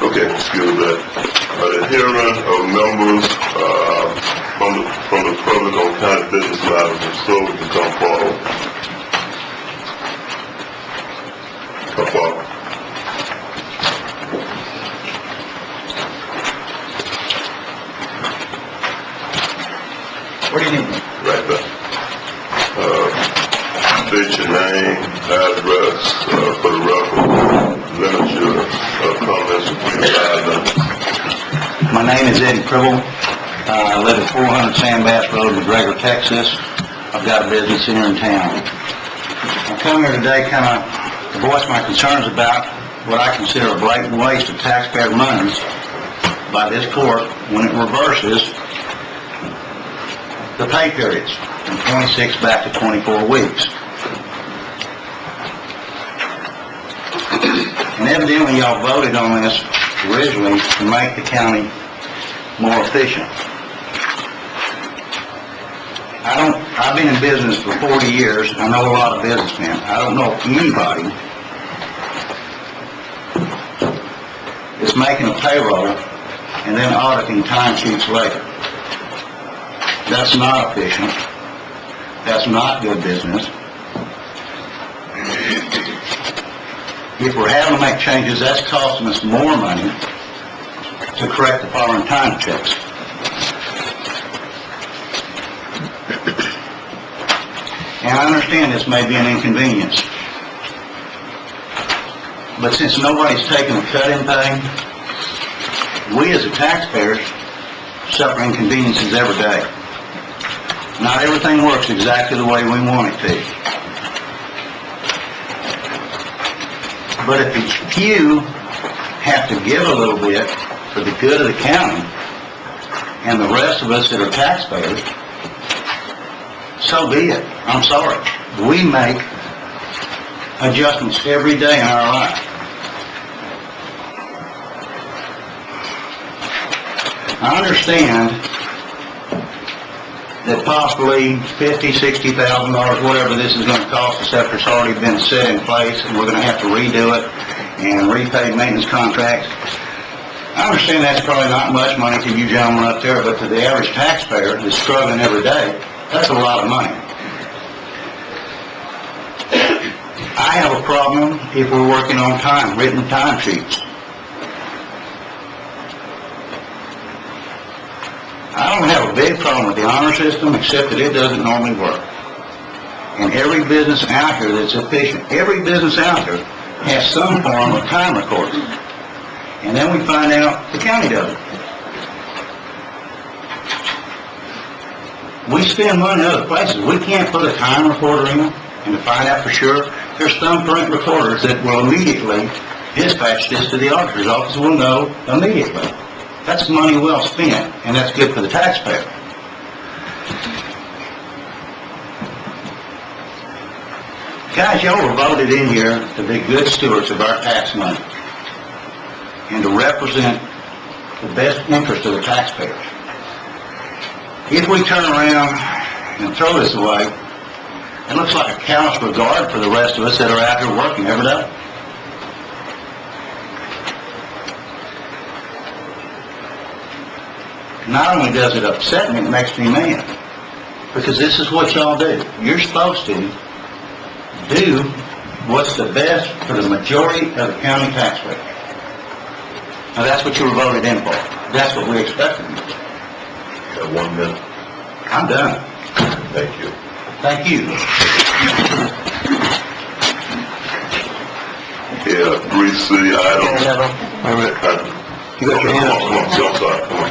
Okay, excuse that. The hearing of members from the public on county business matters and so we can come forward. Come forward. What do you need? Right there. State your name, address for the record. Limit your comments to 5 minutes. My name is Pribyl. I live at 400 Sandbass Road, McGregor, Texas. I've got a business here in town. I come here today kind of to voice my concerns about what I consider a blatant waste of taxpayer money by this court when it reverses the pay periods from 26 back to 24 weeks. And evidently y'all voted on this originally to make the county more efficient. I've been in business for 40 years. I know a lot of businessmen. I don't know anybody that's making a payroll and then auditing timesheets later. That's not efficient. That's not good business. If we're having to make changes, that's costing us more money to correct the foreign time checks. And I understand this may be an inconvenience, but since nobody's taking a cut in pay, we as the taxpayers suffer inconveniences every day. Not everything works exactly the way we want it to. But if the few have to give a little bit for the good of the county and the rest of us that are taxpayers, so be it. I'm sorry. We make adjustments every day in our life. I understand that possibly $50,000, $60,000, whatever this is going to cost us after it's already been set in place and we're going to have to redo it and repay maintenance contracts. I understand that's probably not much money to you gentlemen up there, but to the average taxpayer that's struggling every day, that's a lot of money. I have a problem if we're working on time, written time sheets. I don't have a big problem with the honor system except that it doesn't normally work. And every business out here that's efficient, every business out there has some form of time recording. And then we find out the county doesn't. We spend money other places. We can't put a time recorder in and to find out for sure. There's thumbprint recorders that will immediately dispatch this to the auditor's office. We'll know immediately. That's money well spent, and that's good for the taxpayer. Guys, y'all were voted in here to be good stewards of our tax money and to represent the best interest of the taxpayers. If we turn around and throw this away, it looks like a callous regard for the rest of us that are out here working every day. Not only does it upset me, it makes me mad. Because this is what y'all do. You're supposed to do what's the best for the majority of the county taxpayers. Now that's what you were voted in for. That's what we expected. Got 1 minute. I'm done. Thank you. Thank you. Yeah, 3C item. You got your hand up. Come on, I'm sorry. Come on.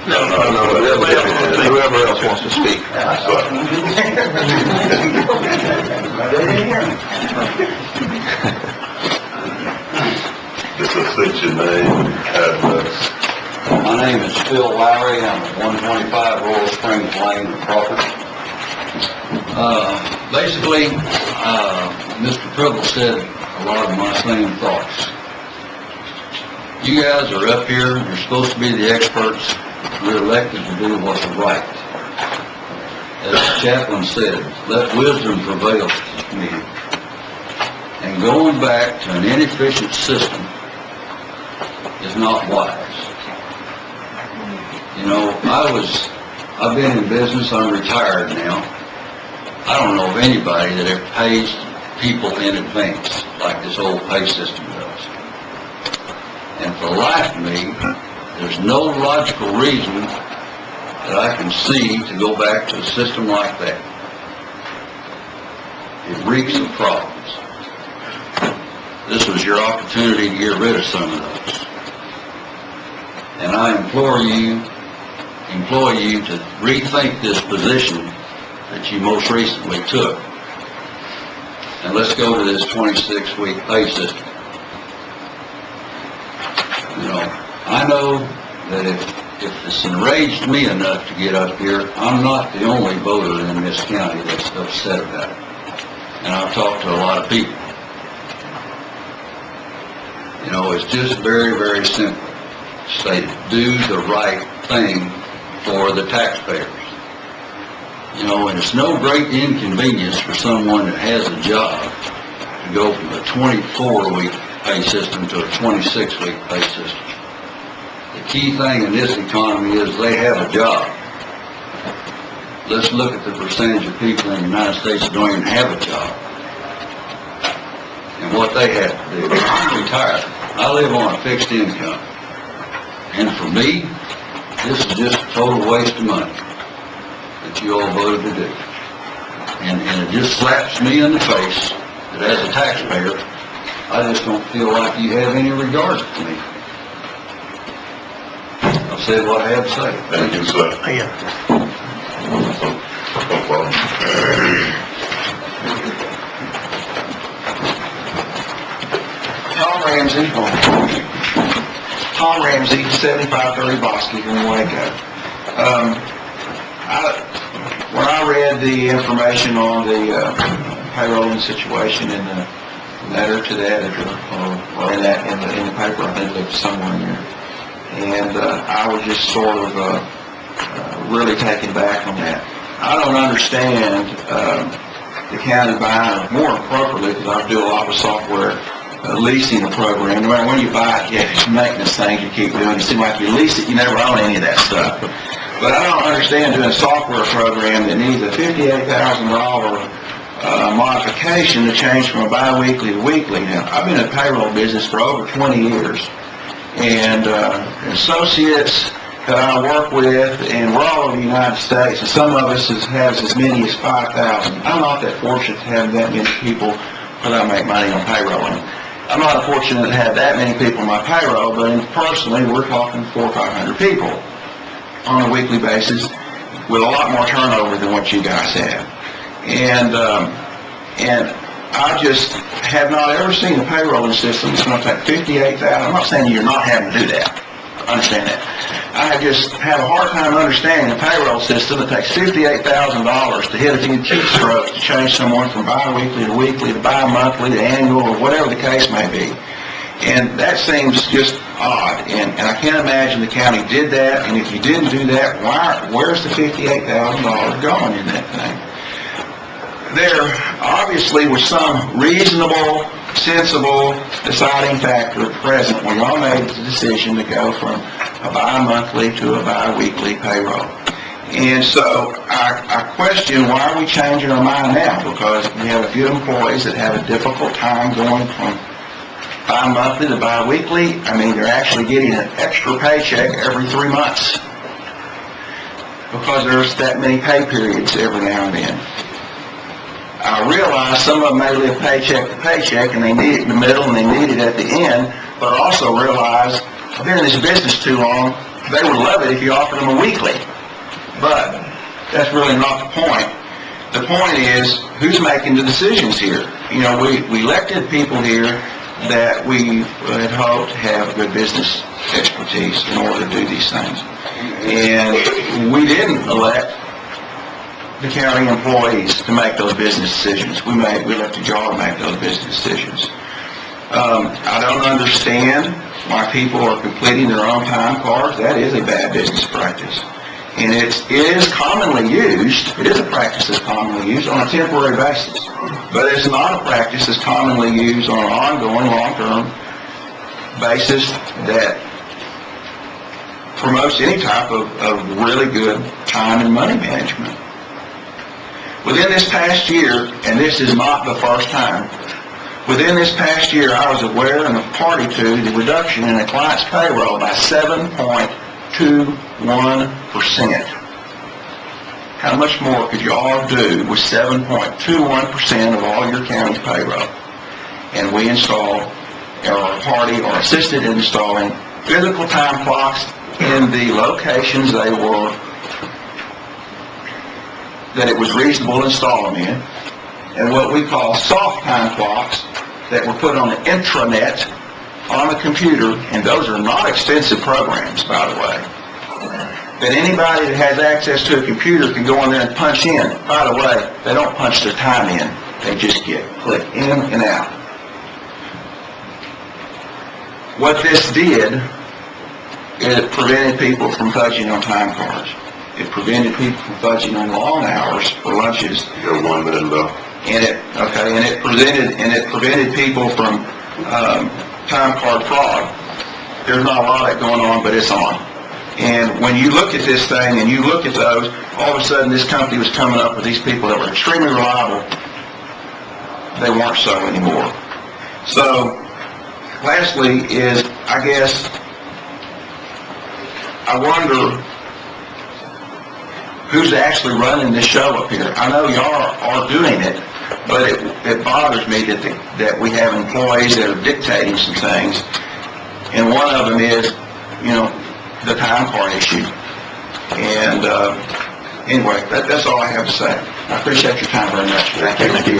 No, Whoever else wants to speak. Just state your name, address. My name is Phil Lowery. I'm at 125 Royal Springs Lane, Crawford. Basically, Mr. Pribyl said a lot of my same thoughts. You guys are up here. You're supposed to be the experts. We're elected to do what's right. As the chaplain said, let wisdom prevail to me. And going back to an inefficient system is not wise. You know, I've been in business, I'm retired now. I don't know of anybody that ever pays people in advance like this old pay system does. And for the life of me, there's no logical reason that I can see to go back to a system like that. It reeks of problems. This was your opportunity to get rid of some of those. And I implore you to rethink this position that you most recently took. And let's go to this 26-week pay system. You know, I know that if it's enraged me enough to get up here, I'm not the only voter in this county that's upset about it. And I've talked to a lot of people. You know, it's just very, very simple. Say, do the right thing for the taxpayers. You know, and it's no great inconvenience for someone that has a job to go from a 24-week pay system to a 26-week pay system. The key thing in this economy is they have a job. Let's look at the percentage of people in the United States that don't even have a job and what they have to do. I'm retired. I live on a fixed income. And for me, this is just a total waste of money that you all voted to do. And it just slaps me in the face that as a taxpayer, I just don't feel like you have any regard for me. I've said what I have to say. Thank you, sir. Tom Ramsey, 7530 Bosque here in Waco. When I read the information on the payrolling situation in the letter to the editor, or in the paper, I think it was somewhere in there, and I was just sort of really taken back on that. I don't understand the county buying, more appropriately, because I do a lot with software leasing a program. No matter when you buy it, you have these maintenance things you keep doing. It seems like you lease it, you never own any of that stuff. But I don't understand doing a software program that needs a $58,000 modification to change from a bi-weekly to weekly. Now, I've been in the payroll business for over 20 years, and associates that I work with, and we're all over the United States, and some of us has as many as 5,000. I'm not that fortunate to have that many people that I make money on payrolling. I'm not fortunate to have that many people on my payroll, but personally, we're talking 400 or 500 people on a weekly basis with a lot more turnover than what you guys have. And I just have not ever seen a payrolling system that's going to take $58,000. I'm not saying you're not having to do that. I understand that. I just have a hard time understanding a payroll system that takes $58,000 to hit a few keystrokes to change someone from bi-weekly to weekly to bi-monthly to annual or whatever the case may be. And that seems just odd. And I can't imagine the county did that. And if you didn't do that, where's the $58,000 going in that thing? There obviously was some reasonable, sensible deciding factor present when y'all made the decision to go from a bi-monthly to a bi-weekly payroll. And so I question, why are we changing our mind now? Because we have a few employees that have a difficult time going from bi-monthly to bi-weekly. I mean, they're actually getting an extra paycheck every 3 months because there's that many pay periods every now and then. I realize some of them may live paycheck to paycheck and they need it in the middle and they need it at the end, but I also realize I've been in this business too long, they would love it if you offered them a weekly. But that's really not the point. The point is, who's making the decisions here? You know, we elected people here that we had hoped to have good business expertise in order to do these things. And we didn't elect the county employees to make those business decisions. We elected y'all to make those business decisions. I don't understand why people are completing their own time cards. That is a bad business practice. And it is commonly used, it is a practice that's commonly used on a temporary basis. But it's not a practice that's commonly used on an ongoing, long-term basis that promotes any type of really good time and money management. Within this past year, and this is not the first time, within this past year, I was aware and a party to the reduction in a client's payroll by 7.21%. How much more could you all do with 7.21% of all your county's payroll? And we installed, or a party, or assisted in installing physical time clocks in the locations they were, that it was reasonable to install them in, and what we call soft time clocks that were put on the intranet on the computer, and those are not expensive programs, by the way, that anybody that has access to a computer can go in there and punch in. By the way, they don't punch their time in, they just click in and out. What this did, it prevented people from fudging on time cards. It prevented people from fudging on long hours for lunches. You got 1 minute left. And it prevented people from time card fraud. There's not a lot of that going on, but it's on. And when you look at this thing and you look at those, all of a sudden this company was coming up with these people that were extremely reliable. They weren't so anymore. So, lastly is, I guess, I wonder who's actually running this show up here. I know y'all are doing it, but it bothers me that we have employees that are dictating some things, and one of them is, the time card issue. And anyway, that's all I have to say. I appreciate your time very much. Thank you.